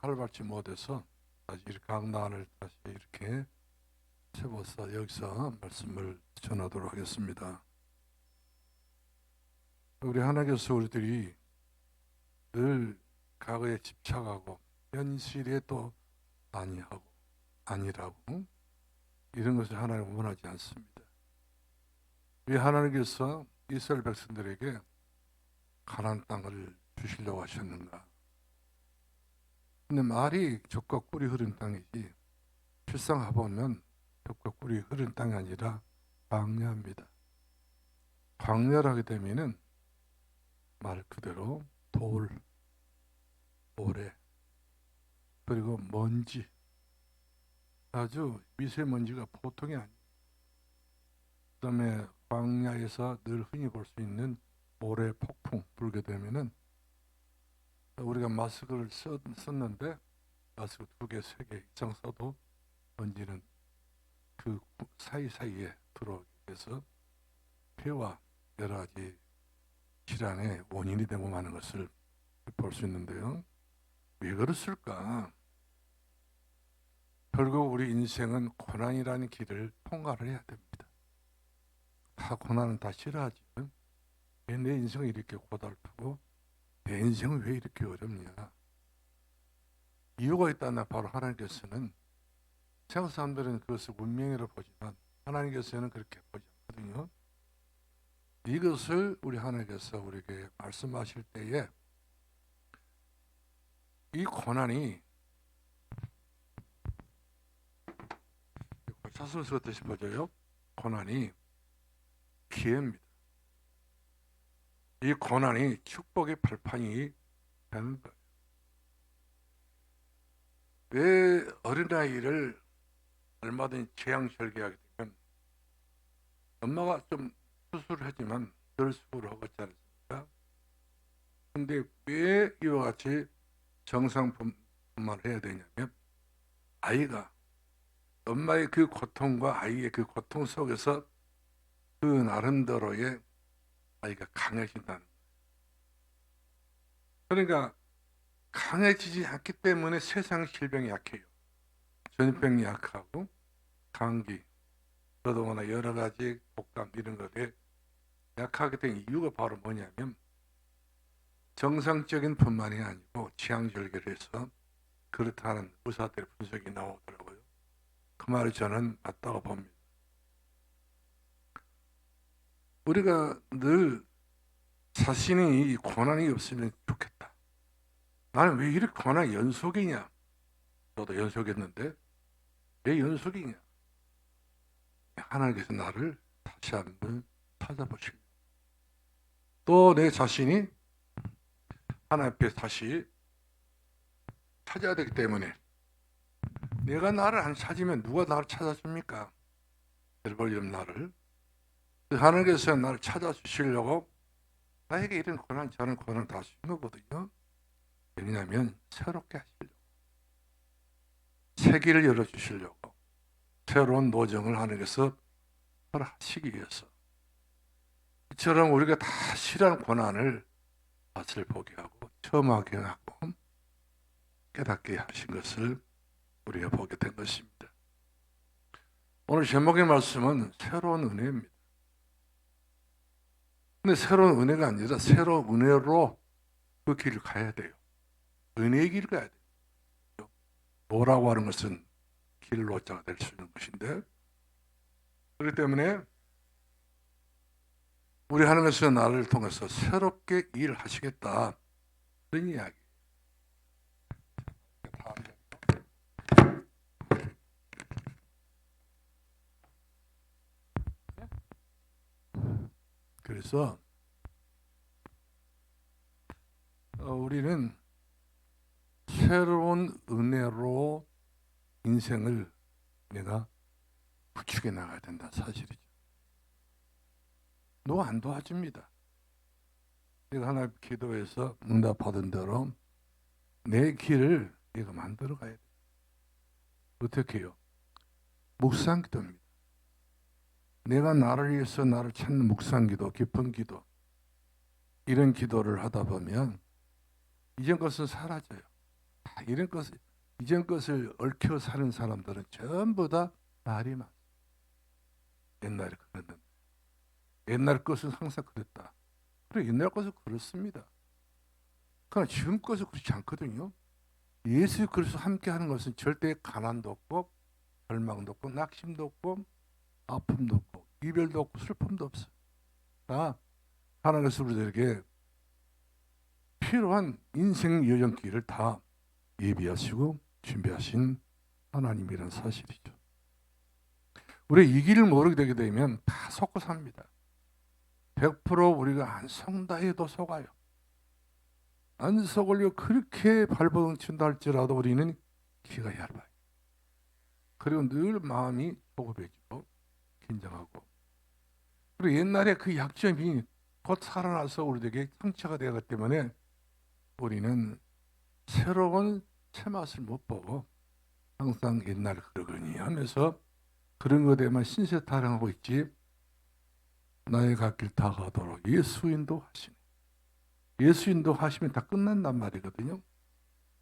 활발치 못해서 다시 이렇게 강단을 다시 이렇게 세워서 여기서 말씀을 전하도록 하겠습니다. 우리 하나님께서 우리들이 늘 과거에 집착하고 현실에 또 아니라고 이런 것을 하나님은 원하지 않습니다. 왜 하나님께서 이스라엘 백성들에게 가나안 땅을 주시려고 하셨는가? 근데 말이 젖과 꿀이 흐른 땅이지 실상 해보면 젖과 꿀이 흐른 땅이 아니라 광야입니다. 광야를 하게 되면은 말 그대로 모래, 그리고 먼지, 아주 미세먼지가 보통이 아니에요. 그 다음에 광야에서 늘 흔히 볼 수 있는 모래 폭풍 불게 되면은 우리가 마스크를 썼는데 마스크 2개, 3개 이상 써도 먼지는 그 사이사이에 들어오게 돼서 폐와 여러 가지 질환의 원인이 되고 마는 것을 볼 수 있는데요. 왜 그렇을까? 결국 우리 인생은 고난이라는 길을 통과를 해야 됩니다. 다 고난은 다 싫어하지. 왜 내 인생이 이렇게 고달프고 내 인생은 왜 이렇게 어렵냐? 이유가 있다나 바로 하나님께서는 세상 사람들은 그것을 문명으로 보지만 하나님께서는 그렇게 보지 않거든요. 이것을 우리 하나님께서 우리에게 말씀하실 때에 이 고난이 사슴에서 뜻이 뭐죠? 고난이 기회입니다. 이 고난이 축복의 발판이 되는 거예요. 왜 어린아이를 얼마든지 재앙절개하게 되면 엄마가 좀 수술을 하지만 결숙으로 하고 있지 않습니까? 근데 왜 이와 같이 정상분만을 해야 되냐면 아이가 엄마의 그 고통과 아이의 그 고통 속에서 그 나름대로의 아이가 강해진다는 거예요. 그러니까 강해지지 않기 때문에 세상 질병이 약해요. 전염병이 약하고 감기, 더더구나 여러 가지 독감 이런 것에 약하게 된 이유가 바로 뭐냐면 정상적인 분만이 아니고 취향절개를 해서 그렇다는 의사들의 분석이 나오더라고요. 그 말이 저는 맞다고 봅니다. 우리가 늘 자신이 고난이 없으면 좋겠다. 나는 왜 이렇게 고난이 연속이냐? 저도 연속했는데 왜 연속이냐? 하나님께서 나를 다시 한번 찾아보시고 또 내 자신이 하나님 앞에 다시 찾아야 되기 때문에 내가 나를 안 찾으면 누가 나를 찾아줍니까? 여러분 나를 하나님께서 나를 찾아주시려고 나에게 이런 고난 저런 고난 다 주신 거거든요. 왜냐하면 새롭게 하시려고 새 길을 열어주시려고 새로운 노정을 하나님께서 하시기 위해서 이처럼 우리가 다 싫어하는 고난을 맛을 보게 하고 처음하게 하고 깨닫게 하신 것을 우리가 보게 된 것입니다. 오늘 제목의 말씀은 새로운 은혜입니다. 근데 새로운 은혜가 아니라 새로운 은혜로 그 길을 가야 돼요. 은혜의 길을 가야 돼요. 뭐라고 하는 것은 길로자가 될 수 있는 것인데 그렇기 때문에 우리 하나님께서 나를 통해서 새롭게 일하시겠다 그런 이야기. 그래서 우리는 새로운 은혜로 인생을 내가 구축해 나가야 된다 사실이죠. 누가 안 도와줍니다. 내가 하나님 기도해서 응답 받은 대로 내 길을 내가 만들어 가야 돼. 어떻게 해요? 묵상 기도입니다. 내가 나를 위해서 나를 찾는 묵상 기도, 깊은 기도 이런 기도를 하다 보면 이전 것은 사라져요. 이런 것을 이전 것을 얽혀 사는 사람들은 전부 다 말이 많아. 옛날에 그랬는데 옛날 것은 항상 그랬다. 그래 옛날 것은 그렇습니다. 그러나 지금 것은 그렇지 않거든요. 예수 그리스도 함께 하는 것은 절대 가난도 없고 절망도 없고 낙심도 없고 아픔도 없고 이별도 없고 슬픔도 없어. 다 하나님께서 우리들에게 필요한 인생 여정길을 다 예비하시고 준비하신 하나님이라는 사실이죠. 우리 이 길을 모르게 되게 되면 다 속고 삽니다. 100% 우리가 안 속다 해도 속아요. 안 속으려 그렇게 발버둥 친다 할지라도 우리는 기가 얇아요. 그리고 늘 마음이 조급해지고 긴장하고. 그리고 옛날에 그 약점이 곧 살아나서 우리에게 상처가 되었기 때문에 우리는 새로운 새맛을 못 보고 항상 옛날 그러거니 하면서 그런 것에만 신세 타령하고 있지. 나의 갈 길 다 가도록 예수 인도하시네. 예수 인도하시면 다 끝난단 말이거든요.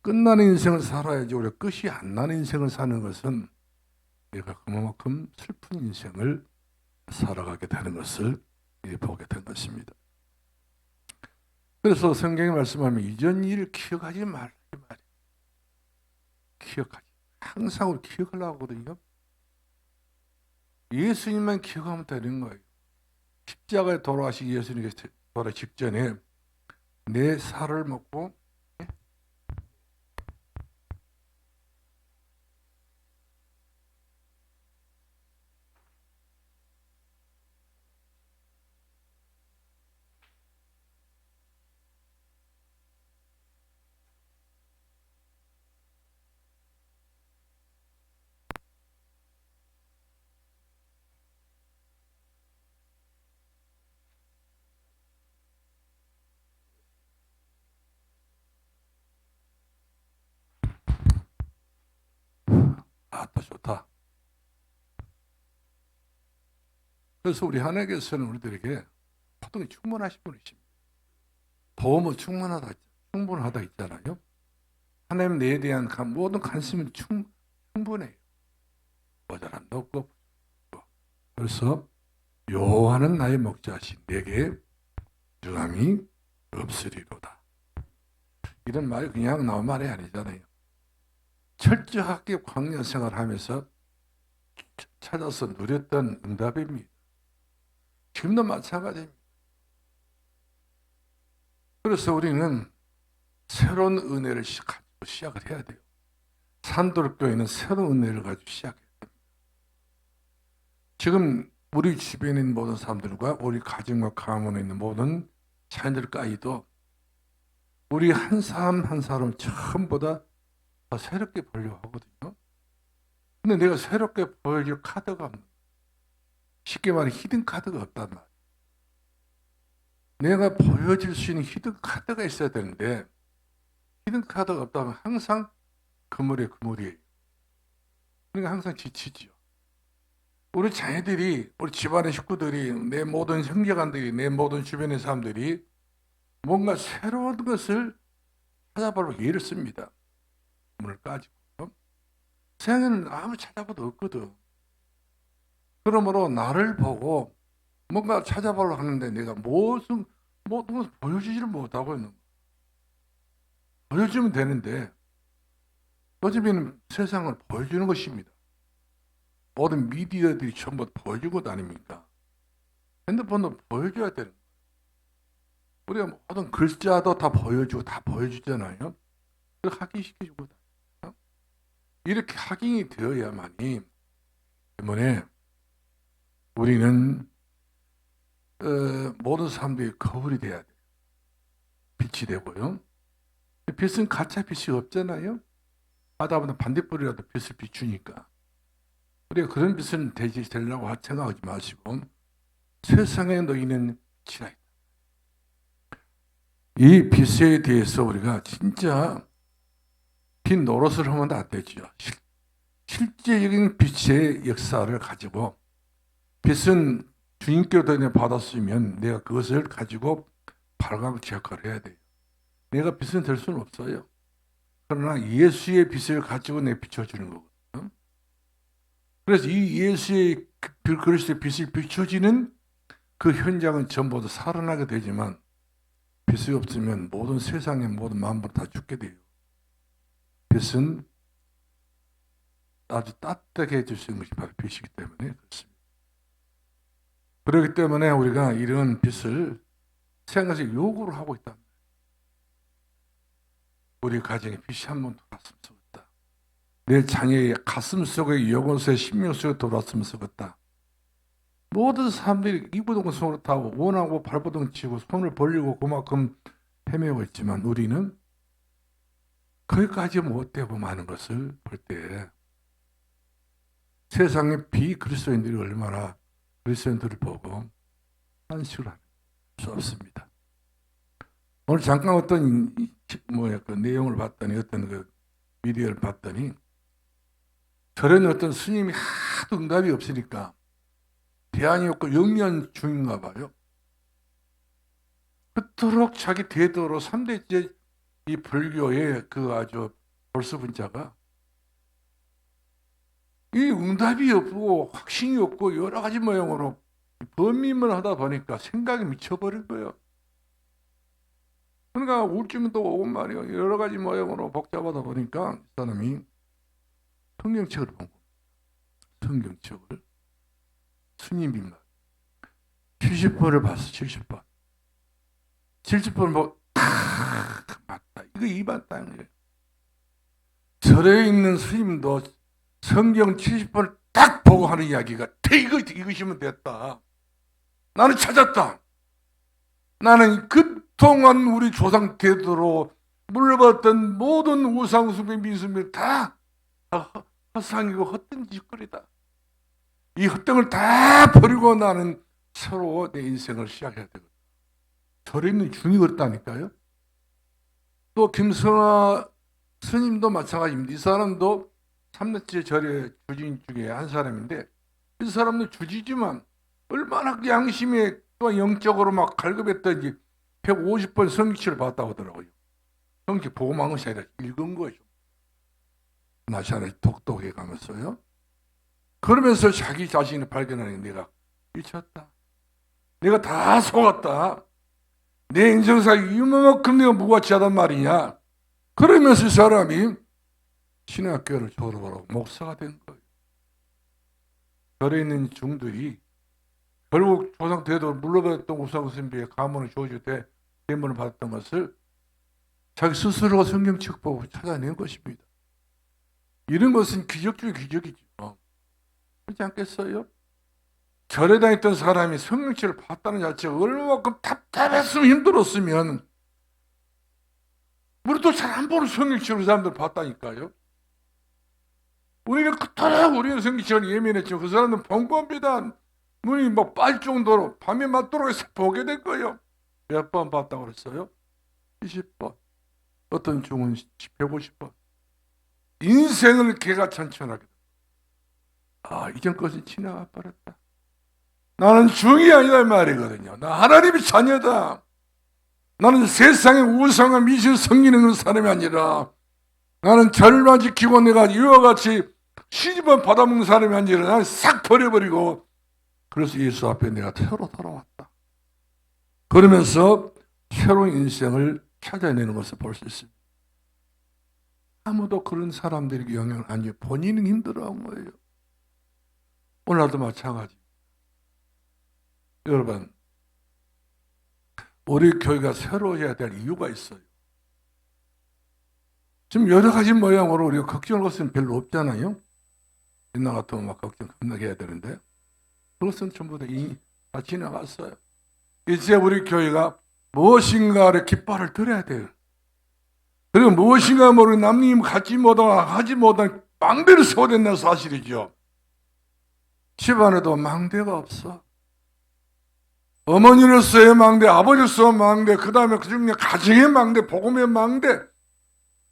끝나는 인생을 살아야지. 우리가 끝이 안 나는 인생을 사는 것은 우리가 그만큼 슬픈 인생을 살아가게 되는 것을 보게 된 것입니다. 그래서 성경이 말씀하면 이전 일을 기억하지 말라 이 말이에요. 기억하지. 항상 우리 기억하려고 하거든요. 예수님만 기억하면 되는 거예요. 십자가에 돌아가신 예수님께서 돌아 직전에 내 살을 먹고 또 좋다. 그래서 우리 하나님께서는 우리들에게 보통 충분하신 분이십니다. 도움은 충분하다 있잖아요. 하나님 내에 대한 모든 관심은 충분해요. 모자란도 없고. 그래서 여호와는 나의 목자신 내게 부족함이 없으리로다. 이런 말이 그냥 나온 말이 아니잖아요. 철저하게 광야 생활하면서 찾아서 누렸던 응답입니다. 지금도 마찬가지입니다. 그래서 우리는 새로운 은혜를 가지고 시작을 해야 돼요. 산돌교회는 새로운 은혜를 가지고 시작해야 됩니다. 지금 우리 주변에 있는 모든 사람들과 우리 가정과 가문에 있는 모든 자녀들까지도 우리 한 사람 한 사람 전부 다 새롭게 보려고 하거든요. 근데 내가 새롭게 보여줄 카드가 없는, 쉽게 말해 히든 카드가 없단 말이에요. 내가 보여줄 수 있는 히든 카드가 있어야 되는데 히든 카드가 없다면 항상 그물이에요. 그러니까 항상 지치죠. 우리 자녀들이, 우리 집안의 식구들이, 내 모든 형제간들이, 내 모든 주변의 사람들이 뭔가 새로운 것을 찾아보려고 애를 씁니다. 문을 까지고. 세상에는 아무 찾아봐도 없거든. 그러므로 나를 보고 뭔가 찾아보려고 하는데 내가 무슨 보여주지를 못하고 있는 거야. 보여주면 되는데 요즘에는 세상을 보여주는 것입니다. 모든 미디어들이 전부 보여주고 다닙니다. 핸드폰도 보여줘야 되는 거예요. 우리가 모든 글자도 다 보여주고 다 보여주잖아요. 그렇게 확인시켜주고 다녀요. 이렇게 확인이 되어야만이 때문에 우리는 모든 사람들이 거울이 돼야 돼요. 빛이 되고요. 빛은 가짜 빛이 없잖아요. 하다 보면 반딧불이라도 빛을 비추니까. 우리가 그런 빛은 되려고 생각하지 마시고 세상에 놓이는 빛이라 있다. 이 빛에 대해서 우리가 진짜 빛 노릇을 하면 안 되죠. 실제적인 빛의 역사를 가지고 빛은 주님께로 받았으면 내가 그것을 가지고 발광 역할을 해야 돼요. 내가 빛은 될 수는 없어요. 그러나 예수의 빛을 가지고 내 비춰주는 거거든요. 그래서 이 예수의 그리스도의 빛을 비춰지는 그 현장은 전부 다 살아나게 되지만 빛이 없으면 모든 세상의 모든 만물 다 죽게 돼요. 빛은 아주 따뜻하게 해주시는 것이 바로 빛이기 때문에 그렇습니다. 그렇기 때문에 우리가 이런 빛을 세상에서 요구를 하고 있다. 우리 가정에 빛이 한 번 돌았으면 좋겠다. 내 자녀의 가슴 속에 영혼의 심령 속에 돌았으면 좋겠다. 모든 사람들이 이부동 손을 타고 원하고 발버둥 치고 손을 벌리고 그만큼 헤매고 있지만 우리는 거기까지 못되고 많은 것을 볼 때 세상의 비그리스도인들이 얼마나 그리스도인들을 보고 한식을 할 수 없습니다. 오늘 잠깐 어떤 그 내용을 봤더니 어떤 그 미디어를 봤더니 저런 어떤 스님이 하도 응답이 없으니까 대안이 없고 영년 중인가 봐요. 그토록 자기 대도로 3대째 이 불교의 그 아주 볼수분자가 이 응답이 없고 확신이 없고 여러 가지 모양으로 범민을 하다 보니까 생각이 미쳐버린 거예요. 그러니까 우울증도 오고 말이에요. 여러 가지 모양으로 복잡하다 보니까 이 사람이 성경책을 본 겁니다. 성경책을. 스님입니다. 70번을 봤어. 70번. 70번 보고 맞다. 이거 입안 땅이에요. 절에 있는 스님도 성경 70번을 딱 보고 하는 이야기가 이것이면 됐다. 나는 찾았다. 나는 그동안 우리 조상 대대로 물려받았던 모든 우상숭배 미숭배 다 헛상이고 헛된 짓거리다. 이 헛등을 다 버리고 나는 새로 내 인생을 시작해야 되거든. 절에 있는 중이 그렇다니까요. 또 김성하 스님도 마찬가지입니다. 이 사람도 3대째 절의 주진 중에 한 사람인데 이 사람도 주지지만 얼마나 양심에 또 영적으로 막 갈급했던지 150번 성경책을 봤다고 하더라고요. 성경책 보고만 것이 아니라 읽은 거죠. 나시아를 독독해 가면서요. 그러면서 자기 자신을 발견하는 게 내가 미쳤다. 내가 다 속았다. 내 인생사에 이만큼 내가 무가치하단 말이냐. 그러면서 이 사람이 신학교를 졸업하고 목사가 된 거예요. 절에 있는 중들이 결국 조상 대도 물러받았던 우상숭배의 가문을 조주 대문을 받았던 것을 자기 스스로가 성경책 보고 찾아낸 것입니다. 이런 것은 기적 중의 기적이죠. 그렇지 않겠어요? 절에 다녔던 사람이 성경책을 봤다는 자체가 얼마만큼 답답했으면 힘들었으면 우리도 잘 안 보는 성경책을 사람들 봤다니까요. 우리는 그토록 우리는 성경책을 예민했지만 그 사람들은 본 겁니다. 눈이 막 빠질 정도로 밤에 맞도록 해서 보게 될 거예요. 몇 번 봤다고 그랬어요? 20번. 어떤 중은 150번. 인생을 개가천천하게. 이전 것은 지나가 버렸다. 나는 중이 아니다 이 말이거든요. 나 하나님의 자녀다. 나는 세상의 우상과 미신을 섬기는 사람이 아니라 나는 절만 지키고 내가 이와 같이 시집만 받아먹는 사람이 아니라 나는 싹 버려버리고 그래서 예수 앞에 내가 새로 돌아왔다. 그러면서 새로운 인생을 찾아내는 것을 볼 수 있습니다. 아무도 그런 사람들에게 영향을 안 줘요. 본인은 힘들어한 거예요. 오늘도 마찬가지. 여러분, 우리 교회가 새로워져야 될 이유가 있어요. 지금 여러 가지 모양으로 우리가 걱정할 것은 별로 없잖아요. 옛날 같으면 막 걱정 겁나게 해야 되는데 그것은 전부 다 지나갔어요. 이제 우리 교회가 무엇인가를 깃발을 들어야 돼요. 그리고 무엇인가 모르는 남님 갖지 못하고 하지 못한 망대를 세워야 된다는 사실이죠. 집안에도 망대가 없어. 어머니로서의 망대, 아버지로서의 망대, 그 다음에 그 중에 가정의 망대, 복음의 망대,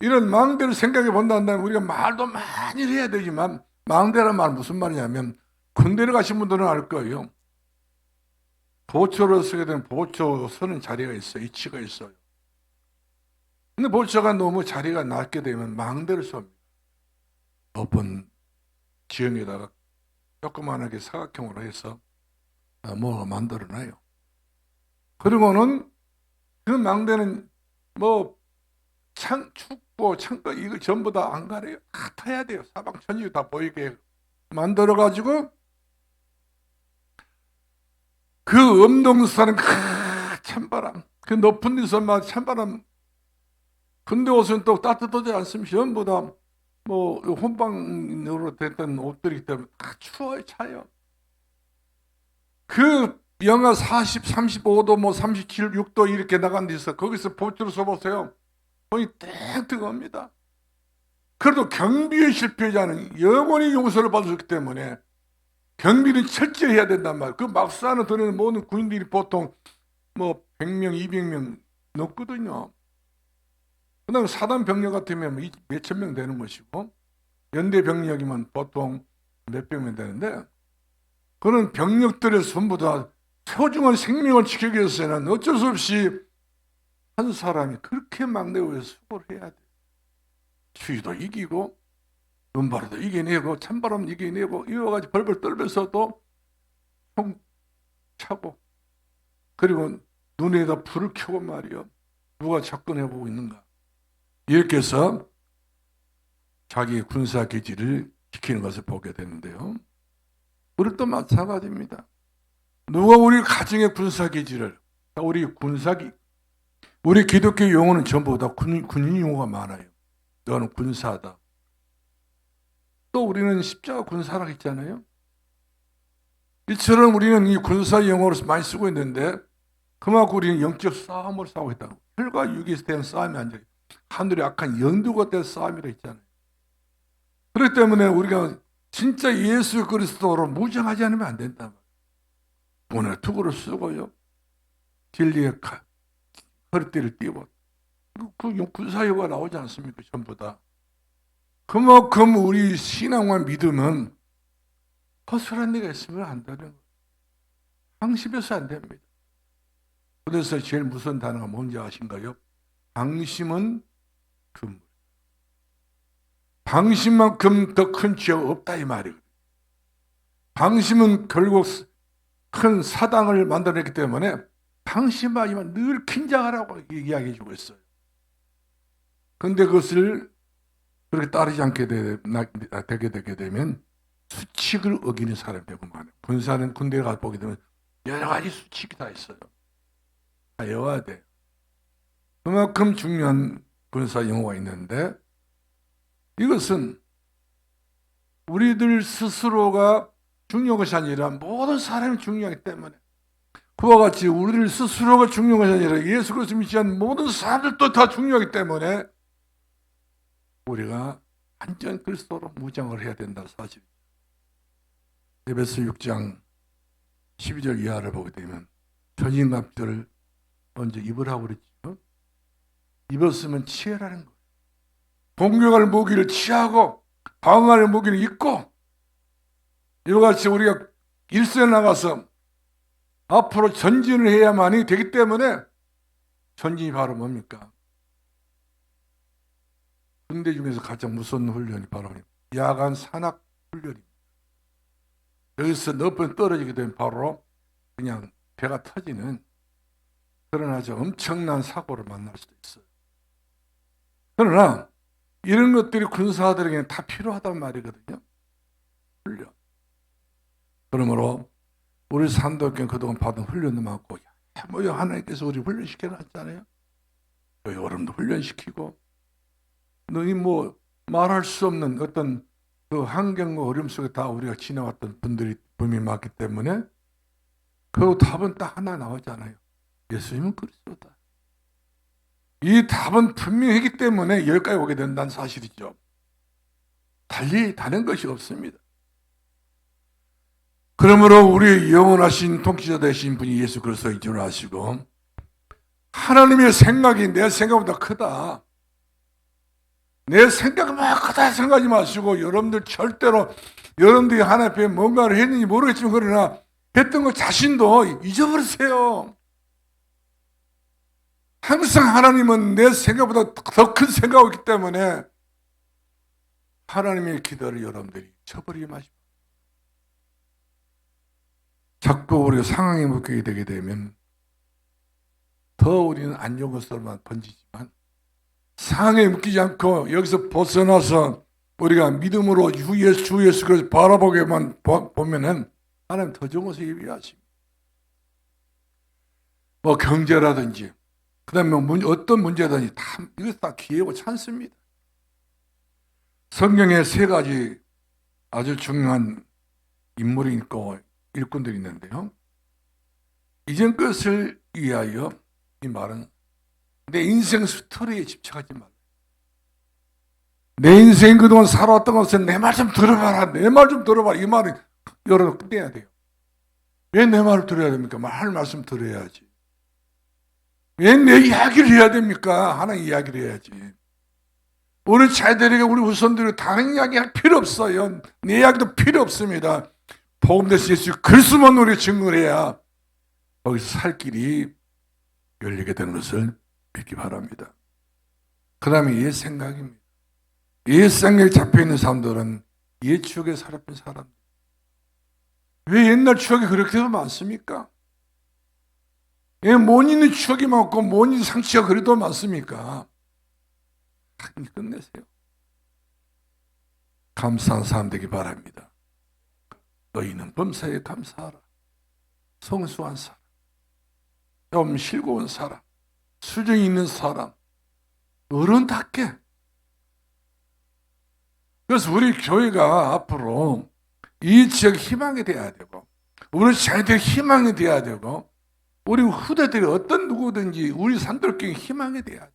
이런 망대를 생각해 본다면 우리가 말도 많이 해야 되지만 망대란 말 무슨 말이냐면 군대를 가신 분들은 알 거예요. 보초로 서게 되면 보초 서는 자리가 있어요. 위치가 있어요. 근데 볼처가 너무 자리가 낮게 되면 망대를 쏩니다. 높은 지형에다가 조그만하게 사각형으로 해서 뭐가 만들어놔요. 그리고는 그 망대는 뭐 춥고 창고 이거 전부 다 안 가려요. 다 타야 돼요. 사방천지 다 보이게 만들어가지고 그 엄동산은 찬바람, 그 높은 데서만 찬바람. 근데 옷은 또 따뜻하지 않습니다. 전부 다 뭐 혼방으로 됐던 옷들이기 때문에 다 추워요, 차요. 그 영하 40, 35도, 뭐 37, 6도 이렇게 나간 데서 거기서 보트로 써보세요. 손이 땡 뜨겁니다. 그래도 경비에 실패하지 않은 영원히 용서를 받았기 때문에 경비는 철저히 해야 된단 말이에요. 그 막사는 드는 모든 군인들이 보통 뭐 100명, 200명 넘거든요. 그 다음에 사단 병력 같으면 몇천 명 되는 것이고, 연대 병력이면 보통 몇백 명 되는데, 그런 병력들의 전부 다 소중한 생명을 지키기 위해서는 어쩔 수 없이 한 사람이 그렇게 막내고 위해서 수고를 해야 돼. 추위도 이기고, 눈바람도 이겨내고, 찬바람 이겨내고, 이와가지고 벌벌 떨면서도 총 차고, 그리고 눈에다 불을 켜고 말이요. 누가 접근해보고 있는가. 이렇게 해서 자기 군사 기지를 지키는 것을 보게 되는데요. 우리도 마찬가지입니다. 누가 우리 가정의 군사 기지를, 우리 기독교 용어는 전부 다 군인 용어가 많아요. 너는 군사다. 또 우리는 십자가 군사라고 했잖아요. 이처럼 우리는 이 군사 용어로 많이 쓰고 있는데, 그만큼 우리는 영적 싸움을 싸우고 있다고. 혈과 육에 대한 싸움이 아니라 하늘의 악한 영들과 대한 싸움이라 했잖아요. 그렇기 때문에 우리가 진짜 예수 그리스도로 무장하지 않으면 안 된다. 오늘 투구를 쓰고요. 진리의 허리띠를 띄고 그 군사효가 나오지 않습니까? 전부 다. 그만큼 우리 신앙과 믿음은 허술한 데가 있으면 안 되는 거예요. 방심해서 안 됩니다. 그래서 제일 무서운 단어가 뭔지 아신가요? 방심은 금물. 방심만큼 더 큰 죄가 없다 이 말이에요. 방심은 결국 큰 사당을 만들어냈기 때문에 방심하지만 늘 긴장하라고 이야기해 주고 있어요. 그런데 그것을 그렇게 따르지 않게 되게 되면 수칙을 어기는 사람이 되고 많아요. 군사는 군대에 가서 보게 되면 여러 가지 수칙이 다 있어요. 다 외워야 돼. 그만큼 중요한 군사 용어가 있는데, 이것은 우리들 스스로가 중요한 것이 아니라 모든 사람이 중요하기 때문에, 그와 같이 우리들 스스로가 중요한 것이 아니라 예수 그리스도 믿지 않는 모든 사람들도 다 중요하기 때문에 우리가 완전 그리스도로 무장을 해야 된다는 사실이죠. 에베소 6장 12절 이하를 보게 되면 전신갑주를 먼저 입으라고 그랬죠. 입었으면 취해라는 거예요. 공격할 무기를 취하고 방어할 무기를 입고, 이와 같이 우리가 일선에 나가서 앞으로 전진을 해야만이 되기 때문에, 전진이 바로 뭡니까? 군대 중에서 가장 무서운 훈련이 바로 야간 산악 훈련입니다. 여기서 몇 번 떨어지게 되면 바로 그냥 배가 터지는 그런 아주 엄청난 사고를 만날 수도 있어요. 그러나 이런 것들이 군사들에게는 다 필요하단 말이거든요. 훈련. 그러므로 우리 산도교회 그동안 받은 훈련도 많고, 뭐 하나님께서 우리 훈련시켜놨잖아요. 여러분도 훈련시키고, 너희 뭐 말할 수 없는 어떤 그 환경과 어려움 속에 다 우리가 지나왔던 분들이 분명히 많기 때문에, 그 답은 딱 하나 나오잖아요. 예수님은 그리스도다. 이 답은 분명하기 때문에 여기까지 오게 된다는 사실이죠. 달리 다른 것이 없습니다. 그러므로 우리 영원하신 통치자 되신 분이 예수 그리스도인 줄 아시고, 하나님의 생각이 내 생각보다 크다, 내 생각보다 크다 생각하지 마시고, 여러분들 절대로 여러분들이 하나님 앞에 뭔가를 했는지 모르겠지만 그러나 했던 것 자신도 잊어버리세요. 항상 하나님은 내 생각보다 더 큰 생각이 있기 때문에 하나님의 기도를 여러분들이 쳐버리지 마십시오. 자꾸 우리가 상황에 묶이게 되게 되면 더 우리는 안 좋은 것으로만 번지지만, 상황에 묶이지 않고 여기서 벗어나서 우리가 믿음으로 주 예수 그리스도를 바라보게만 보면은 하나님 더 좋은 것을 예비하십니다. 뭐 경제라든지 그다음에 어떤 문제든지 이것 다 기회고 찬스입니다. 성경에 세 가지 아주 중요한 인물이 있고 일꾼들이 있는데요. 이전 것을 위하여, 이 말은 내 인생 스토리에 집착하지 말라. 내 인생 그동안 살아왔던 것은 내 말 좀 들어봐라. 내 말 좀 들어봐라. 이 말은 여러분 끝내야 돼요. 왜 내 말을 들어야 됩니까? 할 말씀 들어야지. 왜 내 이야기를 해야 됩니까? 하나님 이야기를 해야지. 우리 자녀들에게, 우리 후손들에게 다른 이야기 할 필요 없어요. 내 이야기도 필요 없습니다. 복음 대신 예수 그리스도만 우리 증거를 해야 거기서 살 길이 열리게 되는 것을 믿기 바랍니다. 그 다음에 옛 생각입니다. 옛 생각에 잡혀있는 사람들은 옛 추억에 살았던 사람들. 왜 옛날 추억이 그렇게 많습니까? 왜 못 잊는 추억이 많고 못 잊는 상처가 그래도 많습니까? 끝내세요. 감사한 사람 되기 바랍니다. 너희는 범사에 감사하라. 성수한 사람, 좀 실고온 사람, 수정이 있는 사람, 어른답게. 그래서 우리 교회가 앞으로 이 지역 희망이 돼야 되고, 우리 자녀들이 희망이 돼야 되고, 우리 후대들이 어떤 누구든지 우리 산돌교회 희망이 돼야 돼.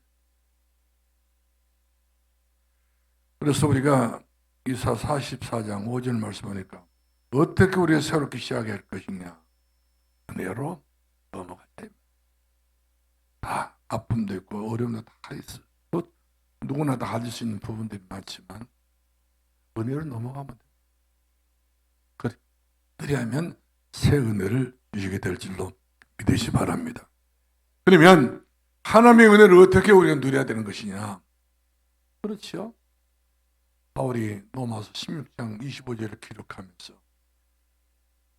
그래서 우리가 이사 44장 5절 말씀 보니까 어떻게 우리가 새롭게 시작할 것이냐, 은혜로 넘어갔다. 다 아픔도 있고 어려움도 다 있어. 또 누구나 다 가질 수 있는 부분들이 많지만 은혜로 넘어가면 돼. 그래, 그리하면 새 은혜를 주시게 될 줄로 믿으시 바랍니다. 그러면 하나님의 은혜를 어떻게 우리가 누려야 되는 것이냐? 그렇죠. 바울이 로마서 16장 25절을 기록하면서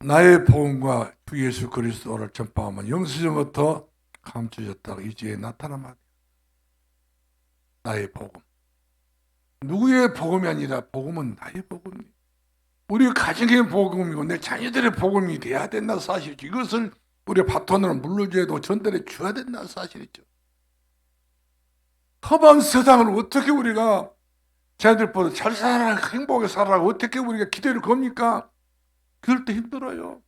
나의 복음과 주 예수 그리스도를 전파하면 영세전부터 감추어졌다가 이제 나타나면 나의 복음. 누구의 복음이 아니라 복음은 나의 복음이에요. 우리 가정의 복음이고 내 자녀들의 복음이 돼야 된다는 사실이죠. 이것을 우리가 바톤으로 물려줘도 전달해 줘야 된다는 사실이죠. 험한 세상을 어떻게 우리가 자녀들보다 잘 살아라, 행복하게 살아라, 어떻게 우리가 기대를 겁니까? 그럴 때 힘들어요.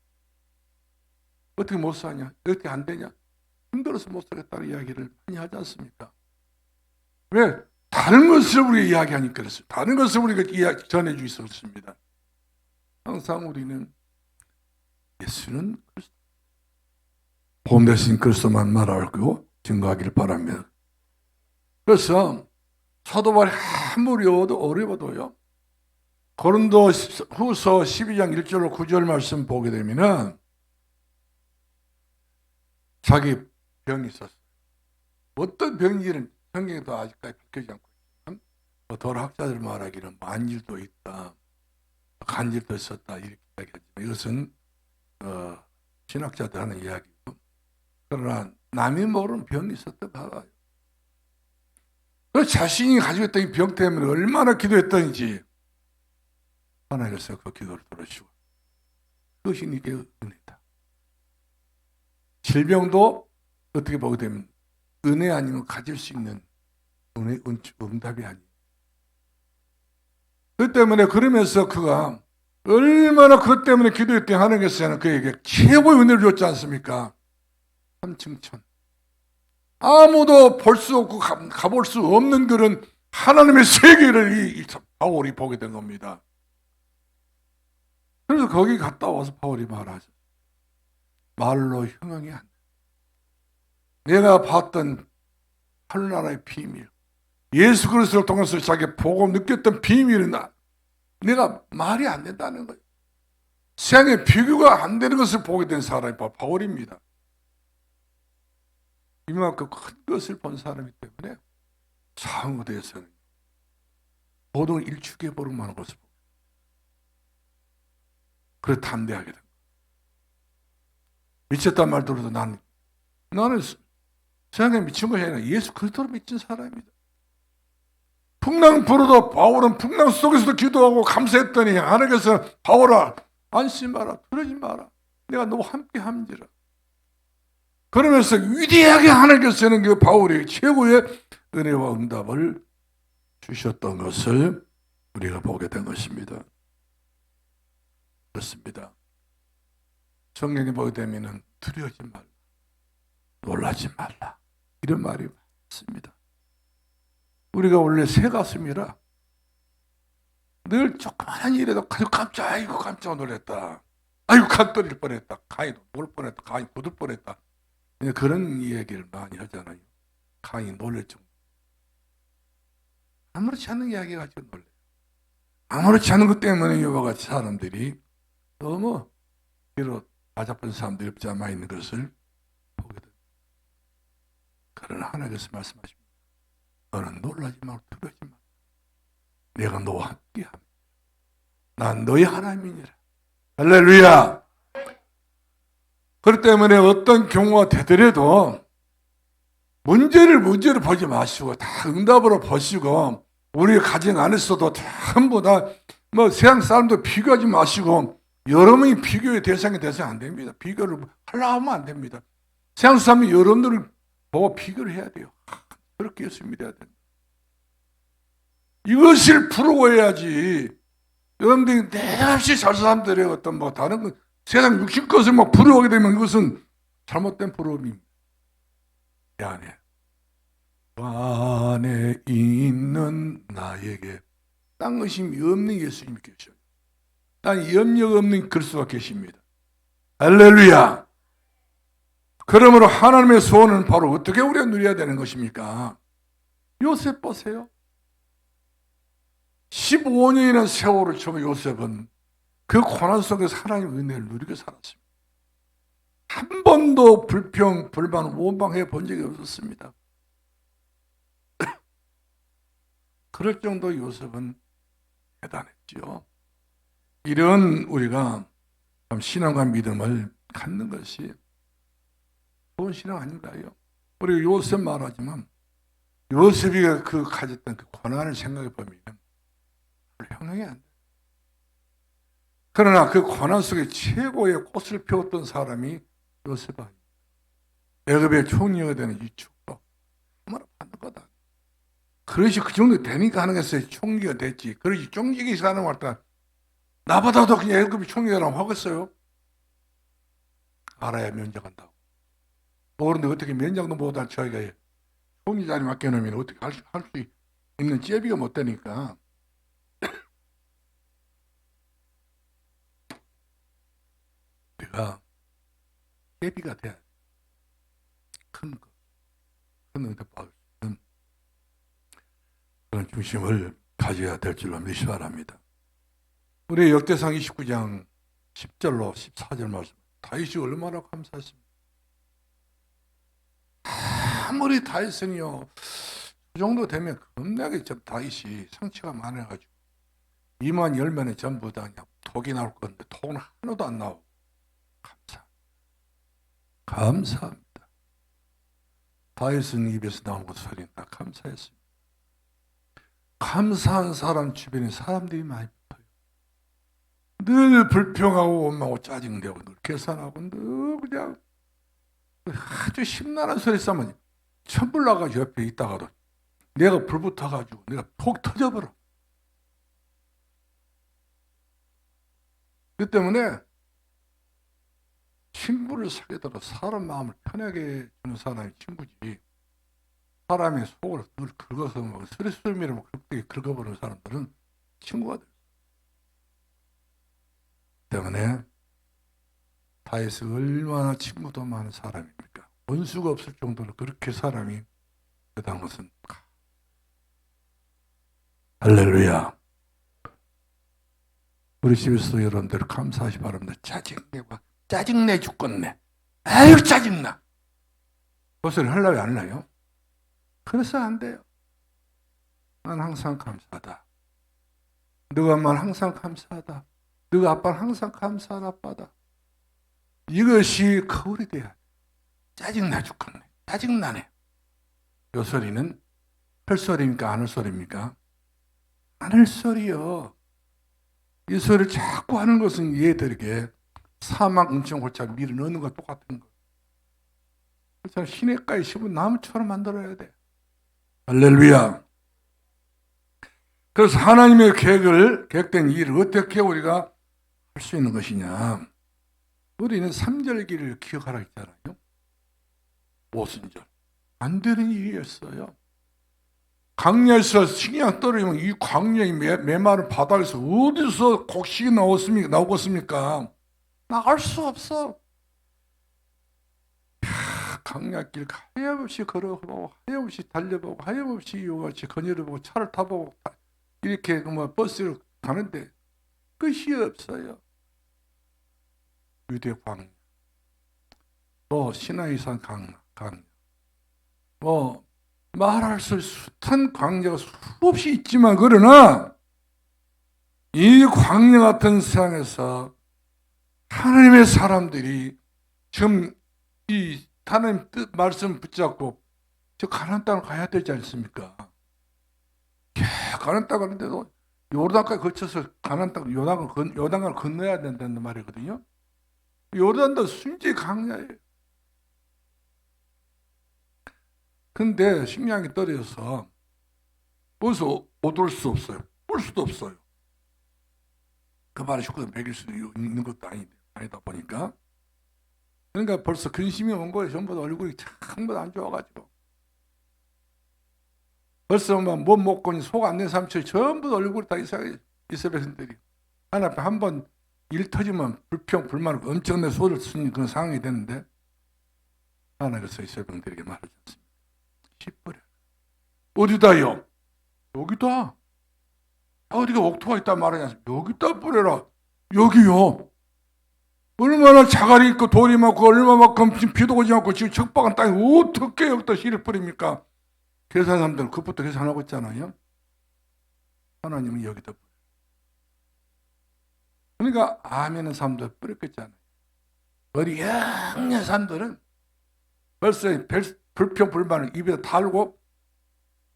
어떻게 못 사냐? 어떻게 안 되냐? 힘들어서 못 살겠다는 이야기를 많이 하지 않습니까? 왜? 다른 것을 우리가 이야기하니까 그랬어요. 다른 것을 우리가 전해주기 있었습니다. 항상 우리는 예수는 그리스도, 복음 대신 그리스도만 말하고 증거하기를 바랍니다. 그래서 사도 바울이 아무리 어려워도요, 고린도후서 12장 1절로 9절 말씀 보게 되면은 자기 병이 있었어요. 어떤 병인지는 성경에도 아직까지 밝혀지지 않고 있지만, 도학자들 말하기는 안질도 있다, 간질도 있었다 이렇게 이야기하지만 이것은 신학자들 하는 이야기고, 그러나 남이 모르는 병이 있었던 거예요. 그 자신이 가지고 있던 이 병 때문에 얼마나 기도했던지 하나님께서 그 기도를 들어주시고, 그것이 네게 은혜다. 질병도 어떻게 보게 되면 은혜 아니면 가질 수 있는 응답이 아니에요. 그 때문에 그러면서 그가 얼마나 그것 때문에 기도했더니 하나님께서는 그에게 최고의 은혜를 줬지 않습니까? 삼층천. 아무도 볼 수 없고 가볼 수 없는 그런 하나님의 세계를 이 바울이 보게 된 겁니다. 그래서 거기 갔다 와서 바울이 말하죠. 말로 형용이 안 돼. 내가 봤던 하늘나라의 비밀, 예수 그리스도를 통해서 자기 보고 느꼈던 비밀은 내가 말이 안 된다는 거예요. 세상에 비교가 안 되는 것을 보게 된 사람이 바울입니다. 이만큼 큰 것을 본 사람이기 때문에 상무대에서는 모든 일축에 보는 많은 것을 보고 그래 담대하게 됩니다. 미쳤단 말 들어도 나는 세상에 미친 것이 아니라 예수 그리스도로 미친 사람입니다. 풍랑 불어도 바울은 풍랑 속에서도 기도하고 감사했더니 하나님께서 바울아 안심하라 두려지 마라 내가 너와 함께 함지라. 그러면서 위대하게 하나님께서는 그 바울이 최고의 은혜와 응답을 주셨던 것을 우리가 보게 된 것입니다. 그렇습니다. 성경에 보게 되면 두려워하지 말라 놀라지 말라 이런 말이 많습니다. 우리가 원래 새 가슴이라 늘 조그마한 일에도 아이고 깜짝 놀랐다. 아이고 간 떨릴 뻔했다. 간이 놀 뻔했다. 간이 굳을 뻔했다. 그런 얘기를 많이 하잖아요. 간이 놀랄 정도. 아무렇지 않은 이야기 가지고 놀래요. 아무렇지 않은 것 때문에 이와 같이 사람들이 너무 뒤로 다잡은 사람들이 없지 않아 있는 것을 보게 됩니다. 그러나 하나님께서 말씀하십니다. 너는 놀라지 말고 두려워하지 마. 내가 너와 함께함. 난 너의 하나님이니라. 할렐루야. 그렇기 때문에 어떤 경우가 되더라도 문제를 보지 마시고 다 응답으로 보시고 우리 가정 안에서도 전부 다 뭐 세상 사람도 비교하지 마시고 여러분이 비교의 대상이 돼서는 안 됩니다. 비교를 하려고 하면 안 됩니다. 세상 사람이 여러분들을 보고 비교를 해야 돼요. 그렇게 예수 믿어야 됩니다. 이것을 부러워해야지. 여러분들이 내없이 살 사람들의 어떤 뭐 다른 것, 세상 육신 것을 막 부러워하게 되면 이것은 잘못된 부러움입니다. 내 안에. 그 안에 있는 나에게 딴 것이 없는 예수님이 계셔요. 딴 염려가 없는 그리스도가 계십니다. 할렐루야. 그러므로 하나님의 소원은 바로 어떻게 우리가 누려야 되는 것입니까? 요셉 보세요. 15년이나 세월을 쳐서 요셉은 그 고난 속에서 하나님의 은혜를 누리고 살았습니다. 한 번도 불평, 불만, 원망해 본 적이 없었습니다. 그럴 정도 요셉은 대단했지요. 이런 우리가 신앙과 믿음을 갖는 것이 좋은 신앙 아닌가요? 우리 요셉 말하지만 요셉이 그 가졌던 그 고난을 생각해 보면 형용이 안 돼. 그러나 그 고난 속에 최고의 꽃을 피웠던 사람이 요셉 아니에요. 애굽의 총리가 되는 이 축복 정말 받는 거다. 그릇이 그 정도 되니까 하는 것에 총리가 됐지. 그릇이 종직이 사는 것 같다. 나보다도 그냥 애굽이 총리라고 하겠어요? 알아야 면접한다고. 모르는데 어떻게 면접도 못한 저희가 총리 자리 맡겨놓으면 어떻게 할 수 있는 제비가 못 되니까. 우리가 제비가 돼야 큰 응답 받을 수 있는 그런 중심을 가져야 될 줄로 믿으시 바랍니다. 우리 역대상 29장 10절로 14절 말씀. 다윗이 얼마나 감사했습니까? 아무리 다윗은요, 그 정도 되면 겁나게 다윗이 상처가 많아가지고 이만 열면은 전부 다 그냥 독이 나올 건데 독은 하나도 안 나오고 감사합니다. 다윗은 입에서 나온 것 소리는 다 감사했습니다. 감사한 사람 주변에 사람들이 많이 붙어요. 늘 불평하고 원망하고 짜증내고 늘 계산하고 늘 그냥 아주 심란한 소리 싸면 천불 나가지고 옆에 있다가도 내가 불 붙어가지고 내가 톡 터져버려. 그 때문에 친구를 사귀더라도 사람 마음을 편하게 주는 사람이 친구지. 사람의 속을 늘 긁어서 뭐 쓰리쓰리미를 그렇게 긁어버리는 사람들은 친구가 돼요. 때문에 다윗이 얼마나 친구도 많은 사람입니까? 원수가 없을 정도로 그렇게 사람이 대단한 것은 할렐루야. 우리 집에서도 여러분들 감사하시 바랍니다. 짜증내 죽겠네. 아유 짜증나. 그 소리 하려고 안 해요? 그래서 안 돼요. 난 항상 감사하다. 너가 엄마는 항상 감사하다. 너가 아빠는 항상 감사한 아빠다. 이것이 거울이 돼야 돼. 짜증나 죽겠네. 짜증나네. 요 소리는 할 소리입니까? 안 할 소리입니까? 안 할 소리요. 이 소리를 자꾸 하는 것은 얘들에게 사막 은총 골짜 밀어 넣는 것 똑같은 거. 그렇잖아. 시냇가에 심은 나무처럼 만들어야 돼. 할렐루야. 그래서 하나님의 계획된 일을 어떻게 우리가 할 수 있는 것이냐. 우리는 3절기를 기억하라 했잖아요. 오순절. 안 되는 일이었어요. 광야에서 식량 떨어지면 이 광야의 메마른 바다에서 어디서 곡식이 나오겠습니까? 나갈 수 없어. 광야길 하염없이 걸어보고 하염없이 달려보고 하염없이 이것이 거닐어보고 차를 타보고 이렇게 버스로 가는데 끝이 없어요. 유대 광야, 시나이산 광야, 말할 수 숱한 광야가 수없이 있지만 그러나 이 광야 같은 세상에서 하나님의 사람들이 지금 이 하나님 뜻 말씀 붙잡고 저 가나안 땅을 가야 되지 않습니까? 가나안 땅 가는데도 요르단까지 거쳐서 가나안 땅 요단강을 건너야 된다는 말이거든요. 요르단도 순지 강야예요. 근데 식량이 떨어져서 어디서 얻을 수 없어요. 볼 수도 없어요. 그 말에 식구들 먹일 수도 있는 것도 아니다 보니까. 그러니까 벌써 근심이 온 거예요. 전부 다 얼굴이 전부 다 안 좋아가지고. 벌써 못 먹고 속 안 낸 사람처럼 전부 다 얼굴이 다 이스라엘 백성들이 하나님 앞에 한번 일 터지면 불만 엄청난 소리를 쓰는 그런 상황이 됐는데 하나님께서 이스라엘 백성들에게 말하지 않습니다. 씨뿌려. 어디다요? 여기다. 어디가 옥토가 있단 말이냐? 여기다 뿌려라. 여기요. 얼마나 자갈이 있고 돌이 많고 얼마만큼 비도 오지 않고 지금 적박한 땅에 어떻게 여기다 씨를 뿌립니까? 계산 사람들은 그것부터 계산하고 있잖아요. 하나님은 여기다 뿌려. 그러니까 아멘은 사람들 뿌렸겠잖아요. 어디 영년 사람들은 벌써 불평 불만을 입에다 달고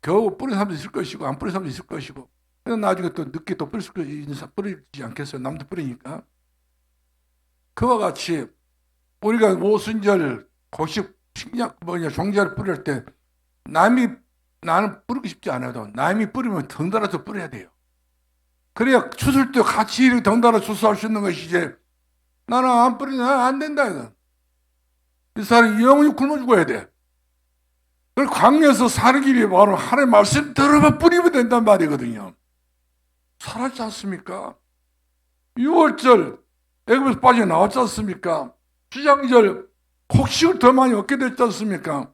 겨우 뿌린 사람도 있을 것이고 안 뿌린 사람도 있을 것이고 나중에 또 늦게 또 뿌리지 않겠어요. 남도 뿌리니까. 그와 같이 우리가 오순절 곡식 식량 종자를 뿌릴 때 나는 뿌리고 싶지 않아도 남이 뿌리면 덩달아서 뿌려야 돼요. 그래야 추수할 때 같이 덩달아 추수할 수 있는 것이지. 나는 안 뿌리면 안 된다 이거. 이 사람이 영원히 굶어 죽어야 돼. 그 광야에서 사는 길이 바로 하나님의 말씀 들어만 뿌리면 된단 말이거든요. 살았지 않습니까? 6월절 애굽에서 빠져나왔지 않습니까? 주장절 곡식을 더 많이 얻게 됐지 않습니까?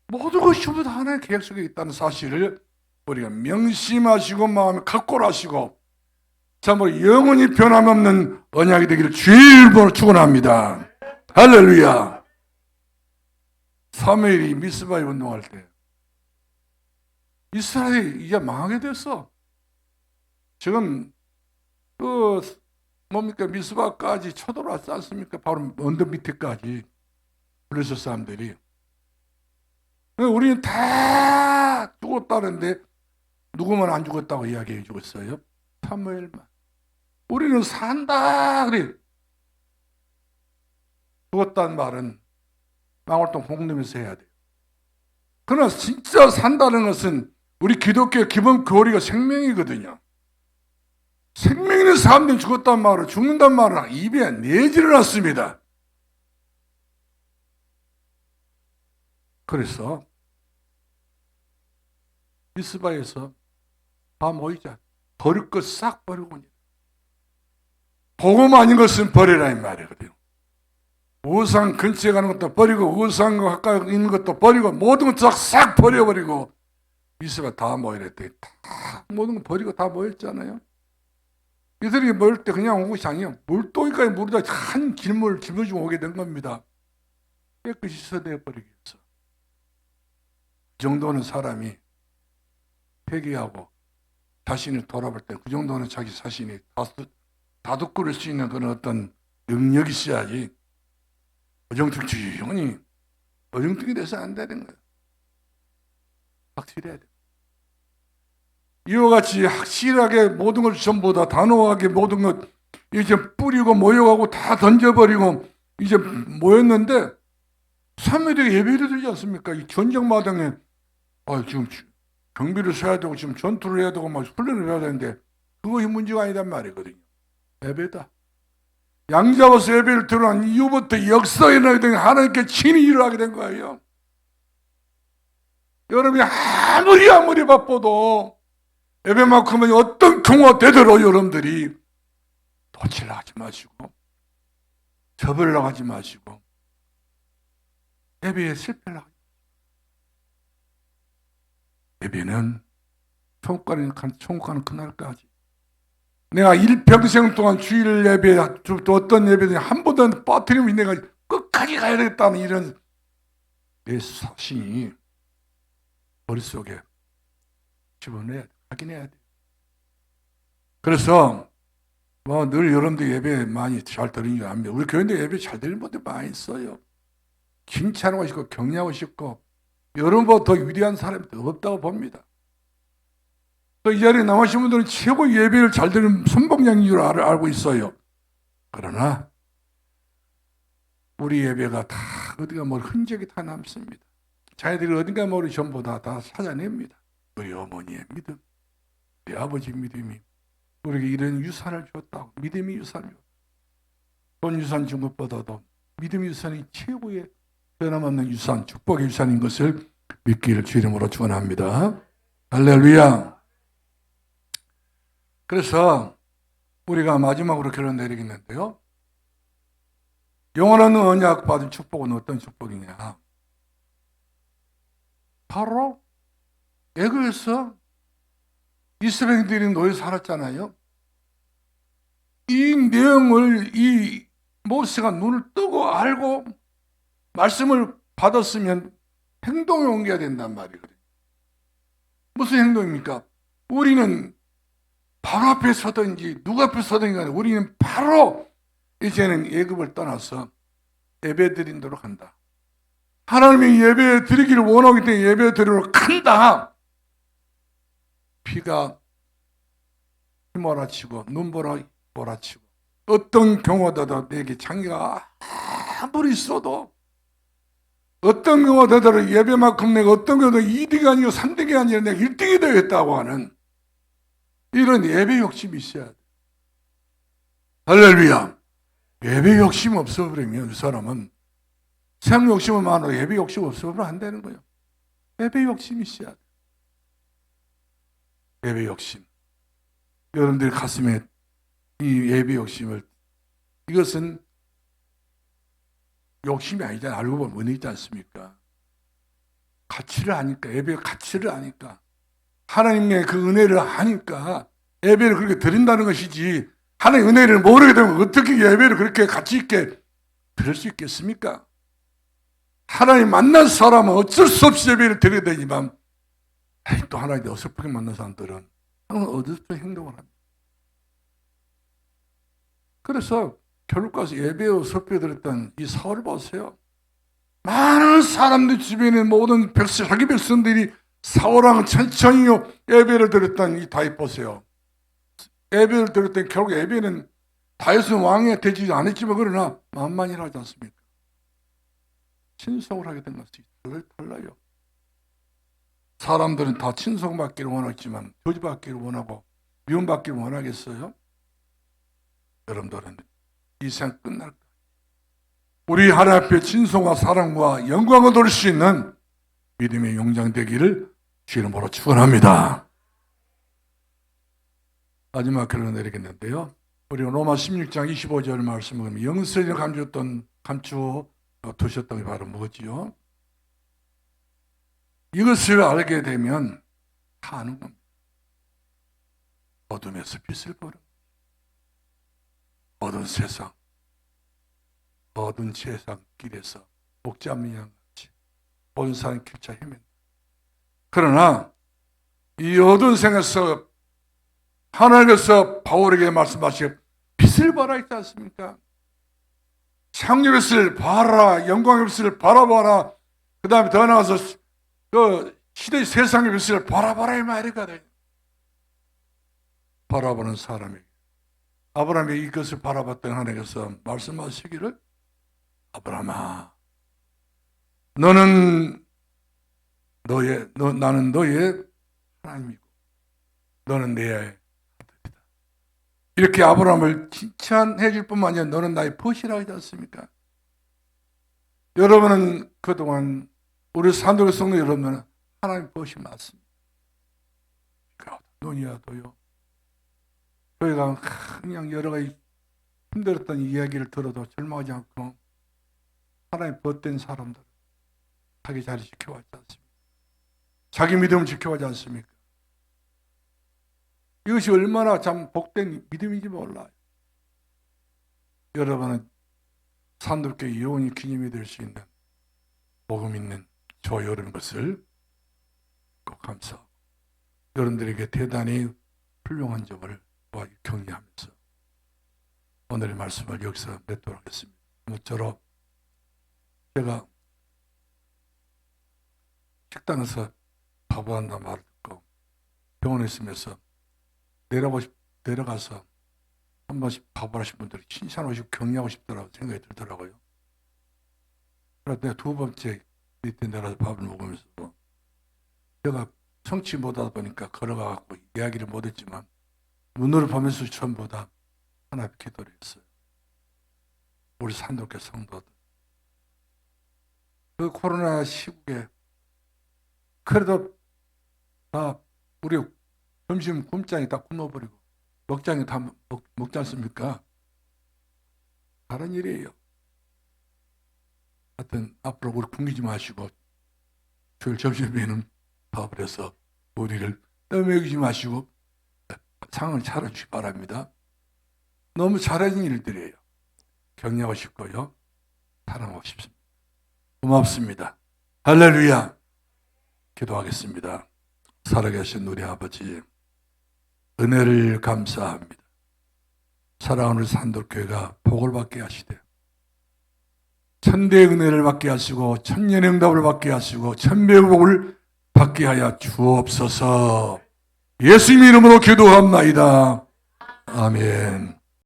모든 것이 전부 다 하나님의 계획 속에 있다는 사실을 우리가 명심하시고 마음에 각골하시고 참으로 영원히 변함없는 언약이 되기를 주의 이름으로 축원합니다. 할렐루야. 사무엘이 미스바에 운동할 때 이스라엘이 이제 망하게 됐어. 지금 미스바까지 쳐들어왔지 않습니까? 바로 언덕 밑에까지 블레셋 사람들이. 우리는 다 죽었다는데 누구만 안 죽었다고 이야기해 주고 있어요? 사무엘만. 우리는 산다 그래. 죽었다는 말은 망월동 공동에서 해야 돼요. 그러나 진짜 산다는 것은 우리 기독교의 기본 교리가 생명이거든요. 생명 있는 사람들이 죽었단 말을 죽는단 말은 입에 내지를 않습니다. 그래서 미스바에서 다 모이자. 버릴 것 싹 버리고 복음 아닌 것은 버리라 이 말이거든요. 우상 근처에 가는 것도 버리고 우상과 가까이 있는 것도 버리고 모든 것 싹 버려버리고 미스바 다 모이랬더니 다 모든 거 버리고 다 모였잖아요. 이들이 모일 때 그냥 온 것이 아니에요. 물동이까지 물에다 한 길목을 짊어지고 오게 된 겁니다. 깨끗이 씻어내버리겠어. 정도는 사람이 회개하고 자신을 돌아볼 때 그 정도는 자기 자신이 다독거릴 수 있는 그런 어떤 능력이 있어야지 어정쩡히 어정쩡히 돼서 안 되는 거예요. 확실해야 돼. 이와 같이 확실하게 모든 걸 전부 다 단호하게 모든 것 이제 뿌리고 모여가고 다 던져버리고 이제 모였는데 3일에 예배를 드리지 않습니까? 이 전쟁마당에 지금 경비를 서야 되고 지금 전투를 해야 되고 막 훈련을 해야 되는데 그것이 문제가 아니란 말이거든요. 예배다. 양 잡아서 예배를 드러난 이후부터 역사에 일어나게 된 하나님께 친히 일을 하게 된 거예요. 여러분이 아무리 바빠도 예배만큼은 어떤 경우가 되더라도 여러분들이 도치려 하지 마시고 저별로 하지 마시고 예배에 실패를 하지 마시고 예배는 천국 가는 그날까지 내가 일평생 동안 주일 예배 또 어떤 예배든 한 번도 빠뜨리면 내가 끝까지 가야 되겠다는 이런 내 사신이 머릿속에 집어넣어야 돼. 확인해야 돼. 그래서 늘 여러분들 예배 많이 잘 드리는 줄 압니다. 우리 교회인데 예배 잘 드리는 분들 많이 있어요. 칭찬하고 싶고 격려하고 싶고 여러분보다 더 위대한 사람이 없다고 봅니다. 또 이 자리에 나오신 분들은 최고 예배를 잘 드리는 선봉장인 줄 알고 있어요. 그러나 우리 예배가 다 어디가 흔적이 다 남습니다. 자기들이 어딘가 전부 다 찾아냅니다. 우리 어머니의 믿음, 우리 아버지 믿음이 우리에게 이런 유산을 줬다고. 믿음이 유산을 줬다고. 돈 유산 준 것보다도 믿음의 유산이 최고의 변함없는 유산, 축복의 유산인 것을 믿기를 주 이름으로 축원합니다. 할렐루야. 그래서 우리가 마지막으로 결론 내리겠는데요. 영원한 언약 받은 축복은 어떤 축복이냐? 바로 애굽에서 이스라엘들이 노예 살았잖아요. 이 내용을 이 모세가 눈을 뜨고 알고 말씀을 받았으면 행동에 옮겨야 된단 말이거든요. 무슨 행동입니까? 우리는 바로 앞에 서든지 누가 앞에 서든지 간에 우리는 바로 이제는 애굽을 떠나서 예배 드리도록 한다. 하나님이 예배 드리기를 원하기 때문에 예배 드리러 간다. 피가 휘몰아치고 눈보라치고 어떤 경우보다도 내게 장애가 아무리 있어도 어떤 경우가 되더라도 예배만큼 내가 어떤 경우도 2등이 아니고 3등이 아니라 내가 1등이 되겠다고 하는 이런 예배 욕심이 있어야 돼. 할렐루야. 예배 욕심 없어버리면 그 사람은 세상 욕심은 많아도 예배 욕심 없어버리면 안 되는 거예요. 예배 욕심이 있어야 돼. 예배 욕심. 여러분들 가슴에 이 예배 욕심을, 이것은 욕심이 아니잖아요. 알고 보면 은혜이지 않습니까? 가치를 아니까, 예배의 가치를 아니까, 하나님의 그 은혜를 아니까 예배를 그렇게 드린다는 것이지, 하나님의 은혜를 모르게 되면 어떻게 예배를 그렇게 가치 있게 드릴 수 있겠습니까? 하나님 만난 사람은 어쩔 수 없이 예배를 드려야 되지만, 또 하나님 어설프게 만난 사람들은 어설픈 행동을 합니다. 그래서 결국 가서 예배에 어설프게 드렸던 이 사울을 보세요. 많은 사람들 주변에 모든 자기 백성들이 사울왕은 천천히 예배를 드렸던 이 다윗 보세요. 예배를 드렸던 결국 예배는 다윗은 왕이 되지 않았지만 그러나 만만이라 하지 않습니까? 친속을 하게 된 것이 달라요. 사람들은 다 친속받기를 원하지만 교제받기를 원하고 미움받기를 원하겠어요? 여러분들은 이 세상 끝날 거예요. 우리 하나님 앞에 진송과 사랑과 영광을 돌릴 수 있는 믿음의 용장 되기를 주 이름으로 축원합니다. 마지막 결론 내리겠는데요. 우리 로마 16장 25절 말씀을 보면 영성을 감추어 두셨던 게 바로 뭐지요? 이것을 알게 되면 다 아는 겁니다. 어둠에서 빛을 보는, 어두운 세상 길에서 목자미양 같이 모든 사람 길차 헤맨다. 그러나 이 어두운 생에서 하나님께서 바울에게 말씀하시고 빛을 봐라 있지 않습니까? 창조의 빛을 봐라, 영광의 빛을 바라봐라. 그 다음에 더 나아가서 그 시대 세상의 빛을 바라봐라 이 말이거든요. 바라보는 사람이 아브라함이 이것을 바라봤던 하나님께서 말씀하시기를 아브라함아 나는 너의 하나님이고 너는 내 아들이다. 이렇게 아브라함을 칭찬해 줄 뿐만 아니라 너는 나의 벗이라 하지 않습니까? 여러분은 그동안 우리 산도교 성도 여러분은 하나님 벗이 맞습니다. 논의하도요. 저희가 그냥 여러 가지 힘들었던 이야기를 들어도 절망하지 않고 하나님 벗된 사람들 자기 자리 지켜왔지 않습니까? 자기 믿음을 지켜왔지 않습니까? 이것이 얼마나 참 복된 믿음인지 몰라요. 여러분은 산도교회 영원히 기념이 될 수 있는 복음 있는 저 여러분 것을 꼭 감사하고 여러분들에게 대단히 훌륭한 점을 격려하면서 오늘의 말씀을 여기서 맺도록 하겠습니다. 모쪼록 제가 식당에서 바보한다는 말을 듣고 병원에 있으면서 내려가서 한 번씩 바보하신 분들이 칭찬하고 싶고 격려하고 싶더라고 생각이 들더라고요. 그래서 내가 두 번째 밑에 내려가서 밥을 먹으면서 제가 성취 못하다 보니까 걸어가고 이야기를 못했지만 눈으로 보면서 전부 다 하나님 기도를 했어요. 우리 산도교 성도들 그 코로나 시국에 그래도 다 우리 점심 굶장이 다 굶어버리고 먹장이 다 먹지 않습니까? 다른 일이에요. 하여튼 앞으로 우리 굶기지 마시고 주일 점심에는 밥을 해서 우리를 떠먹이지 마시고 상을 차려주시기 바랍니다. 너무 잘해진 일들이에요. 격려하고 싶고요. 사랑하고 싶습니다. 고맙습니다. 할렐루야. 기도하겠습니다. 살아계신 우리 아버지 은혜를 감사합니다. 사랑하는 산도교회가 복을 받게 하시되 천대의 은혜를 받게 하시고 천년의 응답을 받게 하시고 천배의 복을 받게 하여 주옵소서. 예수님 이름으로 기도합나이다. 아멘.